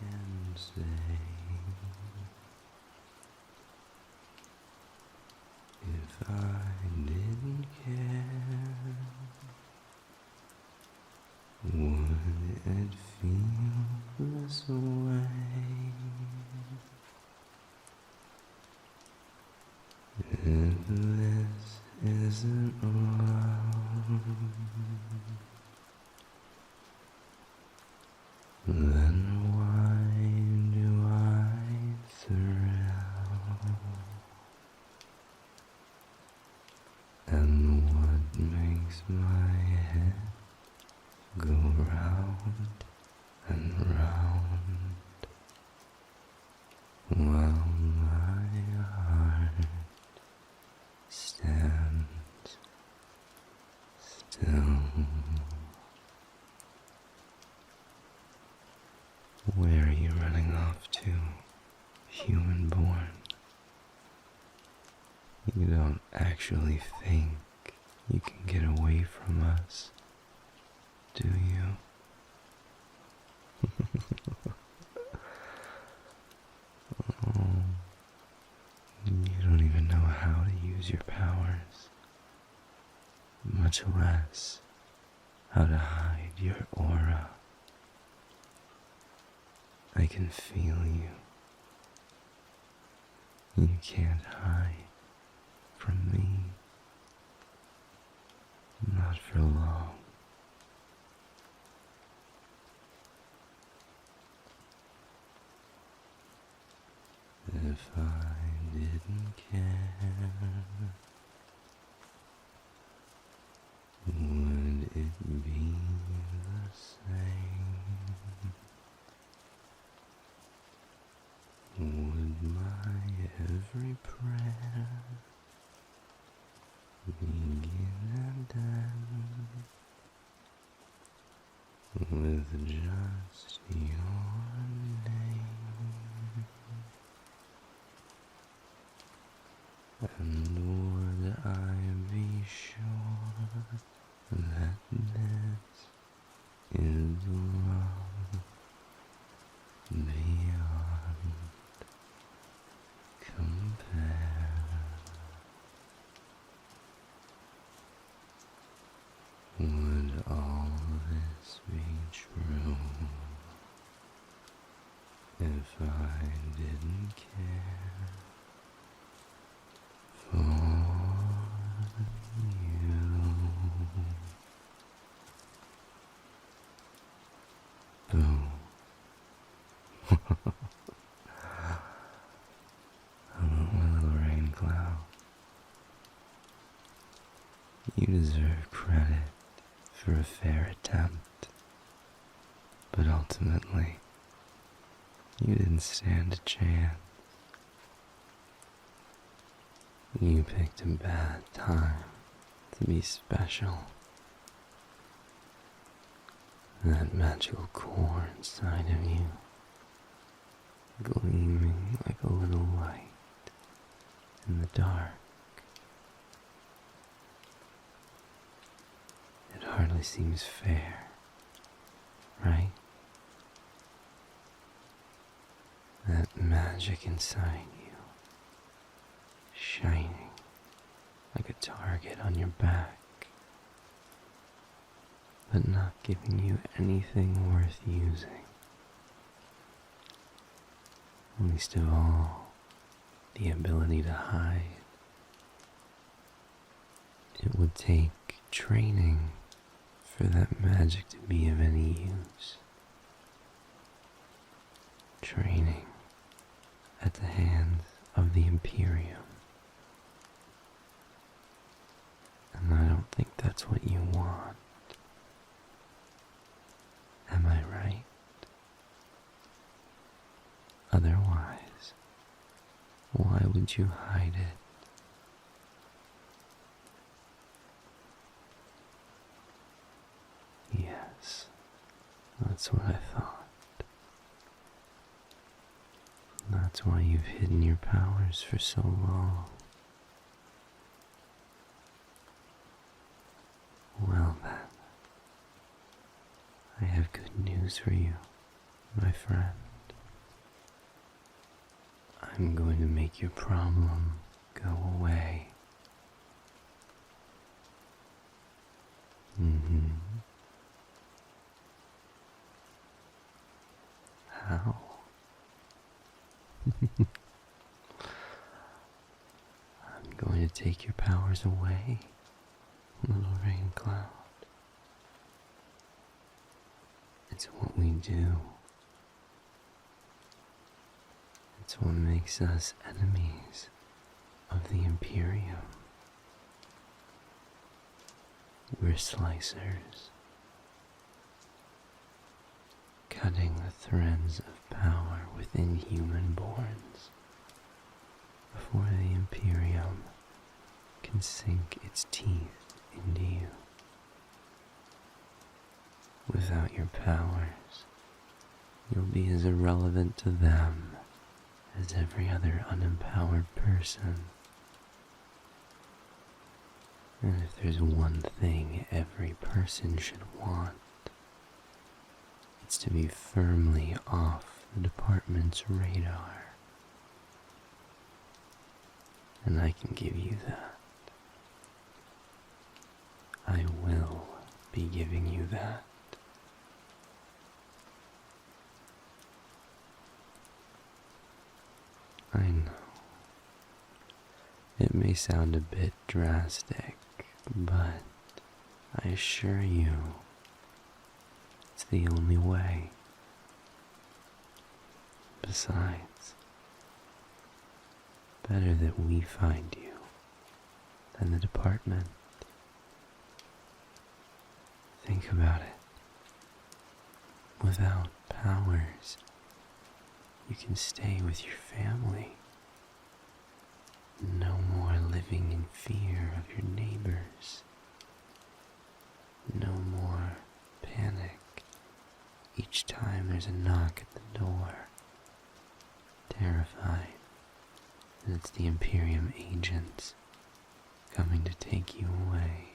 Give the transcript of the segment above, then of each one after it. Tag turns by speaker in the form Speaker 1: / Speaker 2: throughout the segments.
Speaker 1: can say if I didn't care? Would it feel this way? If this isn't love, then why do I thrill? And what makes my head go round and round while my heart stands still? Where are you running off to, human born? You don't actually think you can get away from us, do you? Oh, you don't even know how to use your powers, much less how to hide your aura. I can feel you. You can't hide from me. Not for long. If I didn't care, would it be the same? Would my every prayer begin and end with just your name? And would I be sure that this is love beyond compare? Would all this be true if I didn't care for you? Boo. Hello, my little rain cloud. You deserve credit for a fair attempt, but ultimately, you didn't stand a chance. You picked a bad time to be special. That magical core inside of you, gleaming like a little light in the dark. It hardly seems fair, right? That magic inside you, shining like a target on your back, but not giving you anything worth using. Least of all, the ability to hide. It would take training for that magic to be of any use. Training at the hands of the Imperium. And I don't think that's what you want. Am I right? Otherwise, why would you hide it? Yes, that's what I thought. That's why you've hidden your powers for so long. Well then, I have good news for you, my friend. I'm going to make your problem go away. How? I'm going to take your powers away, little rain cloud. It's what we do. It's what makes us enemies of the Imperium. We're slicers, cutting the threads of power within human-borns before the Imperium can sink its teeth into you. Without your powers, you'll be as irrelevant to them as every other unempowered person. And if there's one thing every person should want, it's to be firmly off the department's radar. And I can give you that. I will be giving you that. I know. It may sound a bit drastic, but I assure you, it's the only way. Besides, better that we find you than the department. Think about it. Without powers, you can stay with your family. No more living in fear of your neighbors. No more panic each time there's a knock at the door. Terrified that it's the Imperium agents coming to take you away.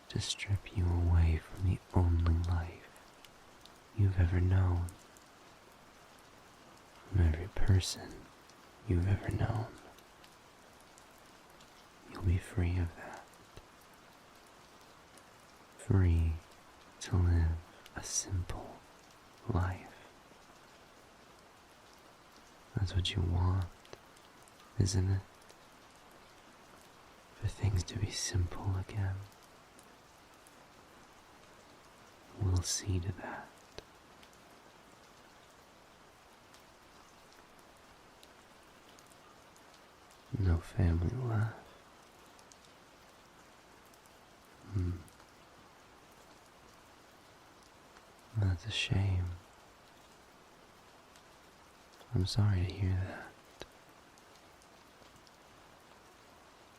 Speaker 1: To strip you away from the only life you've ever known. From every person you've ever known. You'll be free of that. Free to live a simple life. That's what you want, isn't it? For things to be simple again. We'll see to that. No family left. That's a shame. I'm sorry to hear that.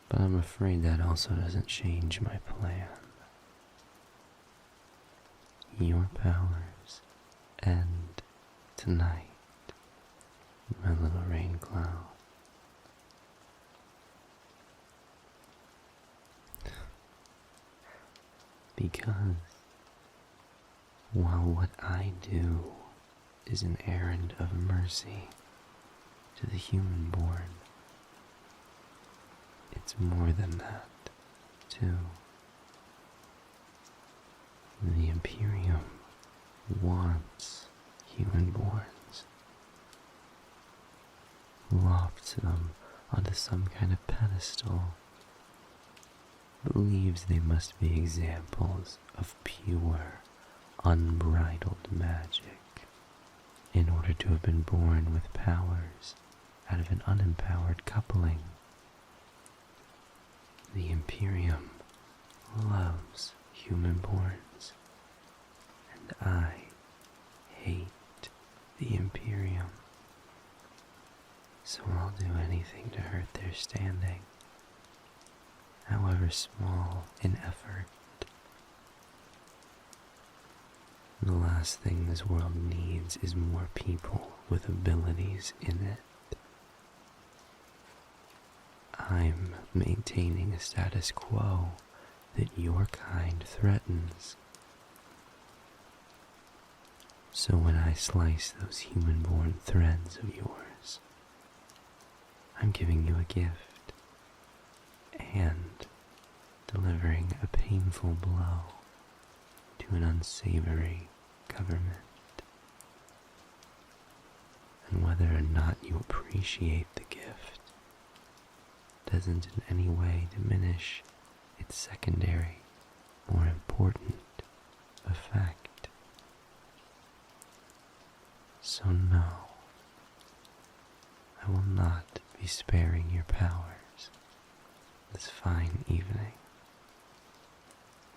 Speaker 1: But I'm afraid that also doesn't change my plan. Your powers end tonight, my little rain cloud. Because while what I do is an errand of mercy to the human-born, it's more than that, too. The Imperium wants human-borns, lofts them onto some kind of pedestal, believes they must be examples of pure, unbridled magic in order to have been born with powers out of an unempowered coupling. The Imperium loves human-borns, and I hate the Imperium, so I'll do anything to hurt their standing, however small in effort. The last thing this world needs is more people with abilities in it. I'm maintaining a status quo that your kind threatens. So when I slice those human-born threads of yours, I'm giving you a gift and delivering a painful blow to an unsavory government. And whether or not you appreciate the gift doesn't in any way diminish its secondary, more important effect. So no, I will not be sparing your powers this fine evening,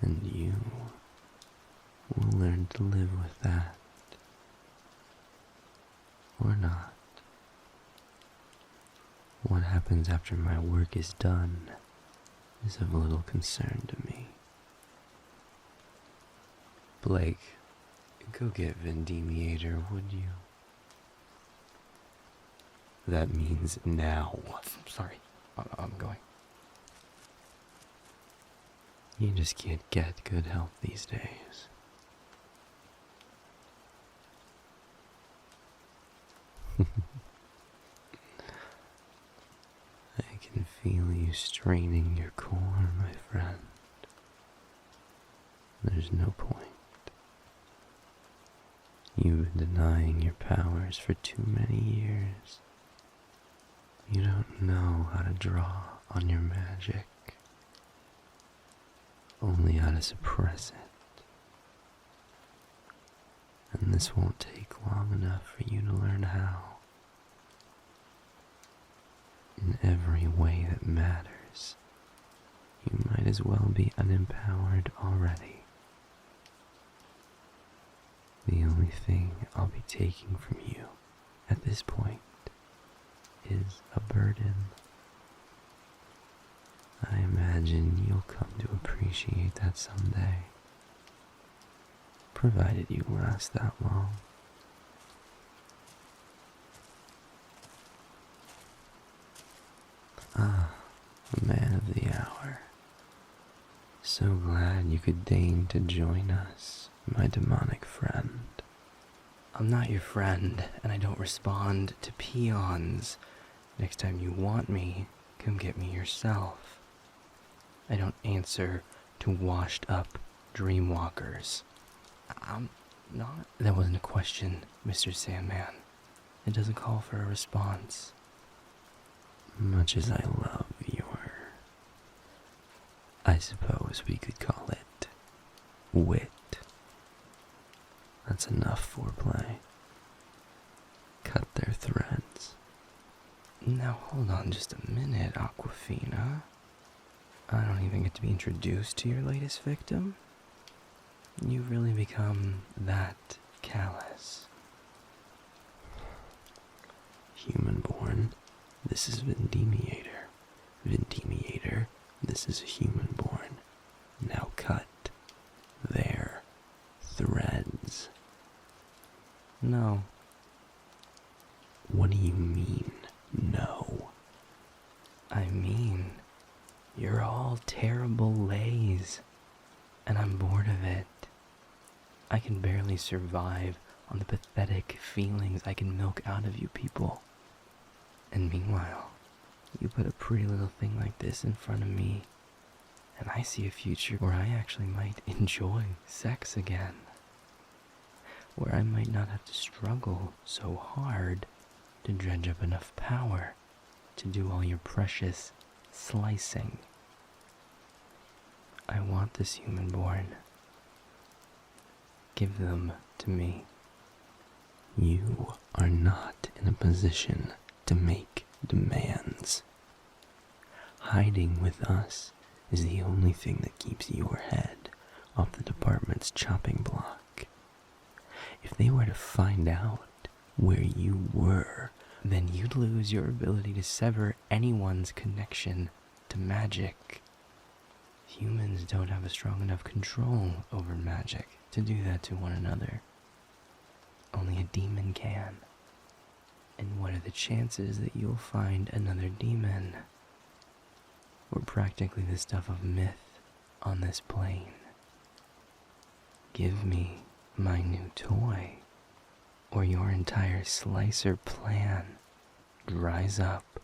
Speaker 1: and you will learn to live with that, or not. What happens after my work is done is of little concern to me. Blake, go get Vendimiator, would you? That means now.
Speaker 2: Sorry, I'm going.
Speaker 1: You just can't get good help these days. I can feel you straining your core, my friend. There's no point. You've been denying your powers for too many years. You don't know how to draw on your magic, only how to suppress it. And this won't take long enough for you to learn how. In every way that matters, you might as well be unempowered already. The only thing I'll be taking from you at this point is a burden. I imagine you'll come to appreciate that someday, provided you last that long. Ah, the man of the hour. So glad you could deign to join us, my demonic friend.
Speaker 2: I'm not your friend, and I don't respond to peons. Next time you want me, come get me yourself. I don't answer to washed-up dreamwalkers. I'm not... That wasn't a question, Mr. Sandman. It doesn't call for a response.
Speaker 1: Much as I love I suppose we could call it wit. That's enough foreplay. Cut their threads.
Speaker 2: Now hold on just a minute, Aquafina. I don't even get to be introduced to your latest victim. You've really become that callous.
Speaker 1: Human-born, this is Vendimiator. Vendimiator, this is a human-born. Now cut their threads.
Speaker 2: No.
Speaker 1: What do you mean, no?
Speaker 2: I mean, you're all terrible lays, and I'm bored of it. I can barely survive on the pathetic feelings I can milk out of you people. And meanwhile, you put a pretty little thing like this in front of me, and I see a future where I actually might enjoy sex again. Where I might not have to struggle so hard to dredge up enough power to do all your precious slicing. I want this human-born. Give them to me.
Speaker 1: You are not in a position to make demands. Hiding with us is the only thing that keeps your head off the department's chopping block. If they were to find out where you were,
Speaker 2: then you'd lose your ability to sever anyone's connection to magic. Humans don't have a strong enough control over magic to do that to one another. Only a demon can. And what are the chances that you'll find another demon? We're practically the stuff of myth on this plane. Give me my new toy, or your entire slicer plan dries up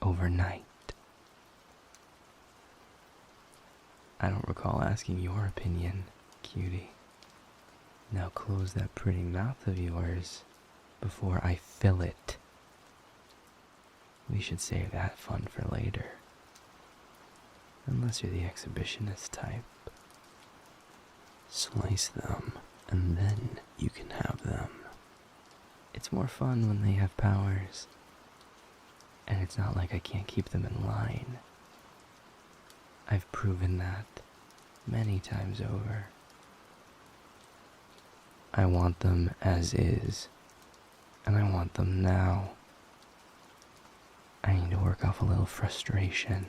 Speaker 2: overnight. I don't recall asking your opinion, cutie. Now close that pretty mouth of yours before I fill it. We should save that fun for later. Unless you're the exhibitionist type.
Speaker 1: Slice them, and then you can have them.
Speaker 2: It's more fun when they have powers. And it's not like I can't keep them in line. I've proven that many times over. I want them as is, and I want them now. I need to work off a little frustration,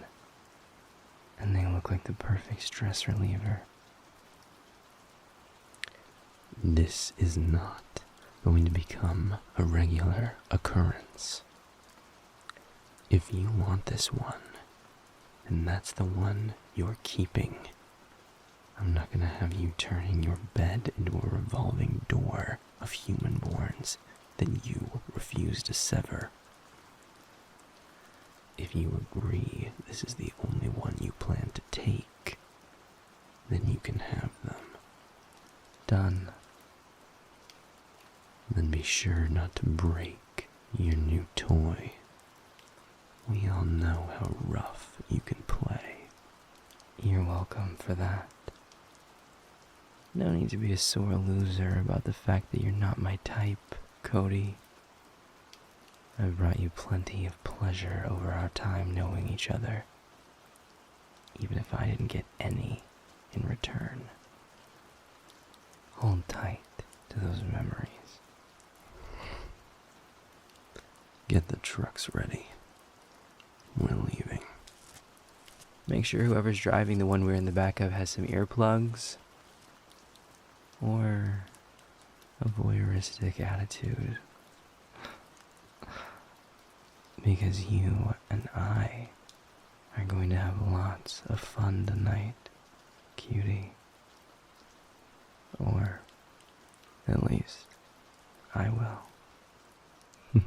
Speaker 2: and they look like the perfect stress reliever.
Speaker 1: This is not going to become a regular occurrence. If you want this one, and that's the one you're keeping, I'm not going to have you turning your bed into a revolving door of human-borns that you refuse to sever. If you agree this is the only one you plan to take, then you can have them.
Speaker 2: Done.
Speaker 1: Then be sure not to break your new toy. We all know how rough you can play.
Speaker 2: You're welcome for that. No need to be a sore loser about the fact that you're not my type, Cody. I've brought you plenty of pleasure over our time knowing each other, even if I didn't get any in return. Hold tight to those memories.
Speaker 1: Get the trucks ready. We're leaving.
Speaker 2: Make sure whoever's driving the one we're in the back of has some earplugs or a voyeuristic attitude. Because you and I are going to have lots of fun tonight, cutie. Or at least I will.